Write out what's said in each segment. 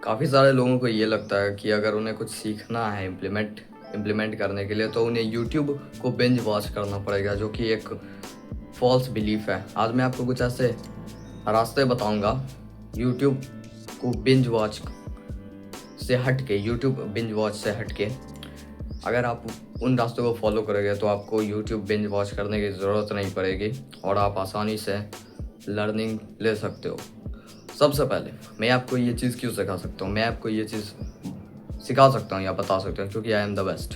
काफ़ी सारे लोगों को ये लगता है कि अगर उन्हें कुछ सीखना है इम्प्लीमेंट करने के लिए तो उन्हें यूट्यूब को बिंज वॉच करना पड़ेगा, जो कि एक फॉल्स बिलीफ है। आज मैं आपको कुछ ऐसे रास्ते बताऊंगा यूट्यूब को बिंज वॉच से हट के। अगर आप उन रास्तों को फॉलो करोगे तो आपको यूट्यूब बिंज वॉच करने की ज़रूरत नहीं पड़ेगी और आप आसानी से लर्निंग ले सकते हो। सबसे पहले मैं आपको ये चीज़ क्यों सिखा सकता हूँ, मैं आपको ये चीज़ सिखा सकता हूँ या बता सकता हूँ क्योंकि आई एम द बेस्ट।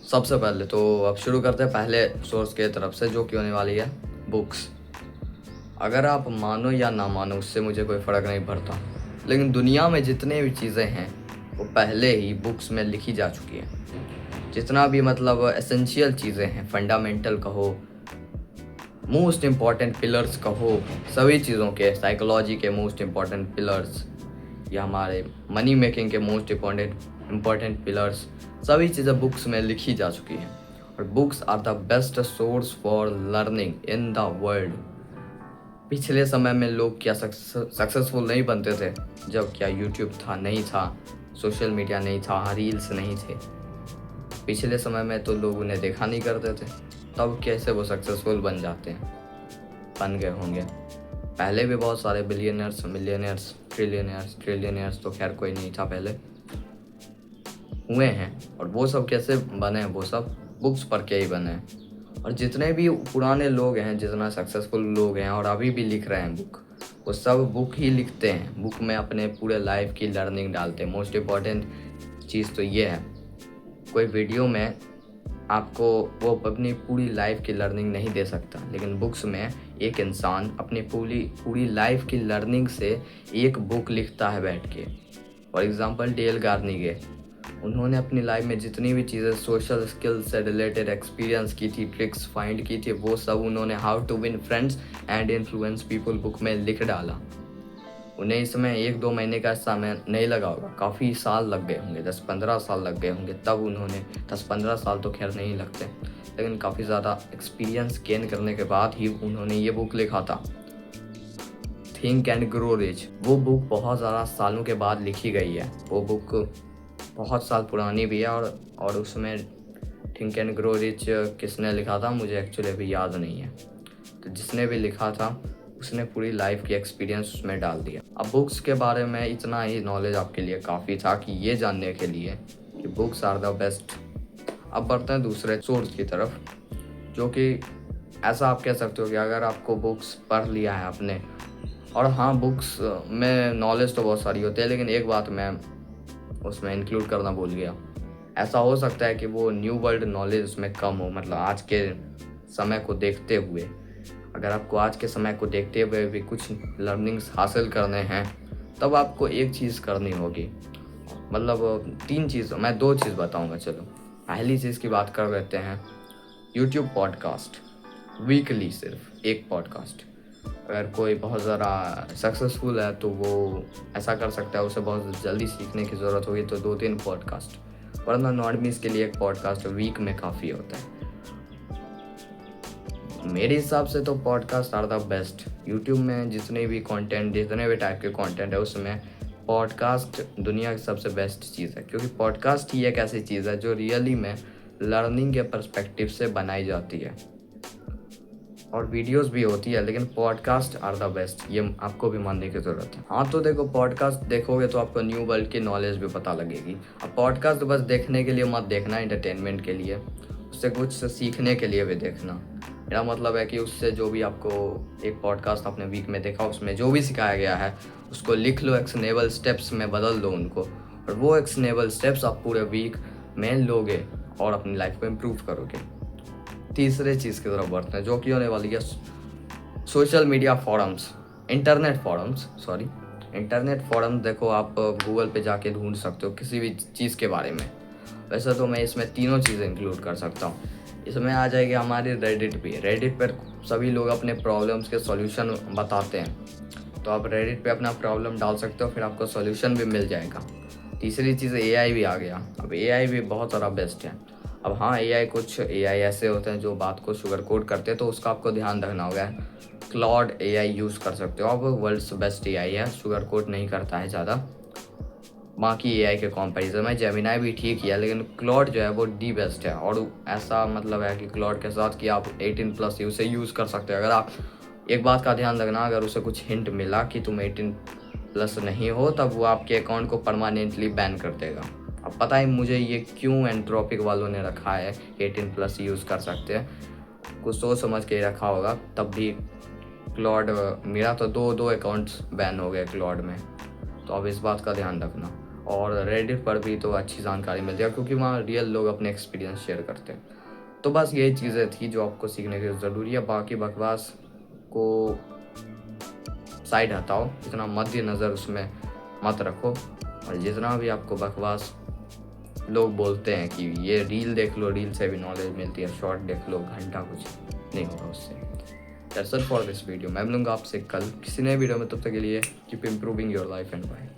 सबसे पहले तो अब शुरू करते हैं पहले सोर्स के तरफ से, जो कि होने वाली है बुक्स। अगर आप मानो या ना मानो उससे मुझे कोई फ़र्क नहीं पड़ता, लेकिन दुनिया में जितने भी चीज़ें हैं वो पहले ही बुक्स में लिखी जा चुकी हैं। जितना भी मतलब एसेंशियल चीज़ें हैं, फंडामेंटल कहो, मोस्ट इम्पॉर्टेंट पिलर्स कहो, सभी चीज़ों के, साइकोलॉजी के मोस्ट इम्पॉर्टेंट पिलर्स या हमारे मनी मेकिंग के मोस्ट इम्पॉर्टेंट पिलर्स, सभी चीज़ें बुक्स में लिखी जा चुकी हैं। और books are the best source for learning in the world. पिछले समय में लोग क्या सक्सेसफुल नहीं बनते थे जब क्या यूट्यूब था, नहीं था, सोशल मीडिया नहीं था, रील्स नहीं थे। पिछले समय में तो लोग उन्हें देखा नहीं करते थे, तब कैसे वो सक्सेसफुल बन गए होंगे। पहले भी बहुत सारे बिलियनर्स, मिलियनर्स, ट्रिलियनर्स तो खैर कोई नहीं था पहले, हुए हैं। और वो सब कैसे बने, वो सब बुक्स पढ़ के ही बने। और जितने भी पुराने लोग हैं, जितना सक्सेसफुल लोग हैं और अभी भी लिख रहे हैं बुक, वो सब बुक ही लिखते हैं। बुक में अपने पूरे लाइफ की लर्निंग डालते हैं। मोस्ट इम्पॉर्टेंट चीज़ तो ये है, कोई वीडियो में आपको वो अपनी पूरी लाइफ की लर्निंग नहीं दे सकता, लेकिन बुक्स में एक इंसान अपनी पूरी लाइफ की लर्निंग से एक बुक लिखता है बैठ के। फॉर एग्ज़ाम्पल डेल कार्नेगी, उन्होंने अपनी लाइफ में जितनी भी चीज़ें सोशल स्किल्स से रिलेटेड एक्सपीरियंस की थी, ट्रिक्स फाइंड की थी, वो सब उन्होंने how to win friends and influence people book में लिख डाला। उन्हें इसमें 1-2 महीने का समय नहीं लगा होगा, काफ़ी साल लग गए होंगे, 10-15 साल लग गए होंगे। तब उन्होंने 10-15 साल तो खैर नहीं लगते, लेकिन काफ़ी ज़्यादा एक्सपीरियंस गेन करने के बाद ही उन्होंने ये बुक लिखा था, थिंक एंड ग्रो रिच। वो बुक बहुत ज़्यादा सालों के बाद लिखी गई है। वो बुक बहुत साल पुरानी भी है और उसमें थिंक एंड ग्रो रिच किसने लिखा था मुझे एक्चुअली अभी याद नहीं है। तो जिसने भी लिखा था उसने पूरी लाइफ की एक्सपीरियंस उसमें डाल दिया। अब बुक्स के बारे में इतना ही नॉलेज आपके लिए काफ़ी था कि ये जानने के लिए कि बुक्स आर द बेस्ट। अब बढ़ते हैं दूसरे सोर्स की तरफ, जो कि ऐसा आप कह सकते हो कि अगर आपको बुक्स पढ़ लिया है आपने, और हाँ बुक्स में नॉलेज तो बहुत सारी होती है, लेकिन एक बात मैं उसमें इंक्लूड करना भूल गया। ऐसा हो सकता है कि वो न्यू वर्ल्ड नॉलेज उसमें कम हो, मतलब आज के समय को देखते हुए। अगर आपको आज के समय को देखते हुए भी कुछ लर्निंग्स हासिल करने हैं, तब आपको एक चीज़ करनी होगी, मतलब 3 चीज़, मैं 2 चीज़ बताऊंगा। चलो पहली चीज़ की बात कर लेते हैं, यूट्यूब पॉडकास्ट। वीकली सिर्फ एक पॉडकास्ट। अगर कोई बहुत ज़्यादा सक्सेसफुल है तो वो ऐसा कर सकता है, उसे बहुत जल्दी सीखने की ज़रूरत होगी तो 2-3 पॉडकास्ट, वरना नॉर्मलीज़ के लिए एक पॉडकास्ट वीक में काफ़ी होता है। मेरे हिसाब से तो podcast are the best. YouTube में जितने भी टाइप के कंटेंट है, उसमें पॉडकास्ट दुनिया की सबसे बेस्ट चीज़ है, क्योंकि पॉडकास्ट ही एक ऐसी चीज़ है जो रियली में लर्निंग के पर्सपेक्टिव से बनाई जाती है। और वीडियोस भी होती है, लेकिन पॉडकास्ट आर द बेस्ट, ये आपको भी मानने की ज़रूरत है। हाँ तो देखो, पॉडकास्ट देखोगे तो आपको न्यू वर्ल्ड की नॉलेज भी पता लगेगी। अब पॉडकास्ट बस देखने के लिए मत देखना, एंटरटेनमेंट के लिए, उससे कुछ सीखने के लिए भी देखना। मेरा मतलब है कि उससे जो भी आपको एक पॉडकास्ट आपने वीक में देखा, उसमें जो भी सिखाया गया है उसको लिख लो, एक्शनेबल स्टेप्स में बदल दो उनको, और वो एक्शनेबल स्टेप्स आप पूरे वीक में लोगे और अपनी लाइफ को इम्प्रूव करोगे। तीसरे चीज़ की तरफ बढ़ते हैं, जो कि होने वाली है social media forums, internet forums. देखो, आप गूगल पे जाके ढूंढ सकते हो किसी भी चीज़ के बारे में। वैसे तो मैं इसमें तीनों चीज़ें इंक्लूड कर सकता हूँ। इसमें आ जाएगी हमारी रेडिट भी। रेडिट पर सभी लोग अपने प्रॉब्लम्स के सॉल्यूशन बताते हैं, तो आप रेडिट पे अपना प्रॉब्लम डाल सकते हो, फिर आपको सॉल्यूशन भी मिल जाएगा। तीसरी चीज़ एआई भी आ गया। अब एआई भी बहुत ज़्यादा बेस्ट है। अब हाँ, कुछ एआई ऐसे होते हैं जो बात को शुगर कोड करते हैं, तो उसका आपको ध्यान रखना होगा। क्लॉड एआई यूज़ कर सकते हो आप, वर्ल्ड्स बेस्ट एआई है, शुगर कोड नहीं करता है ज़्यादा। बाकी एआई के कंपैरिजन में जेमिनाई भी ठीक ही है, लेकिन क्लॉड जो है वो दी बेस्ट है। और ऐसा मतलब है कि क्लॉड के साथ कि आप 18+ उसे यूज़ कर सकते हो। अगर आप एक बात का ध्यान रखना, अगर उसे कुछ हिंट मिला कि तुम 18+ नहीं हो, तब वो आपके अकाउंट को परमानेंटली बैन कर देगा। अब पता है मुझे ये क्यों एंट्रोपिक वालों ने रखा है 18+ यूज़ कर सकते हैं, कुछ सोच समझ के रखा होगा। तब भी क्लॉड, मेरा तो दो अकाउंट्स बैन हो गए क्लॉड में, तो अब इस बात का ध्यान रखना। और रेडिट पर भी तो अच्छी जानकारी मिलती है, क्योंकि वहाँ रियल लोग अपने एक्सपीरियंस शेयर करते हैं। तो बस यही चीज़ें थी जो आपको सीखने की ज़रूरी है। बाकी बकवास को साइड हटाओ, इतना मद्देनज़र उसमें मत रखो। और जितना भी आपको बकवास लोग बोलते हैं कि ये रील देख लो, रील से भी नॉलेज मिलती है, शॉर्ट देख लो, घंटा कुछ नहीं होगा उससे। That's all for this video. मैं मिलूंगा आपसे कल किसी नए वीडियो में, तब तक के लिए keep improving your life and bye.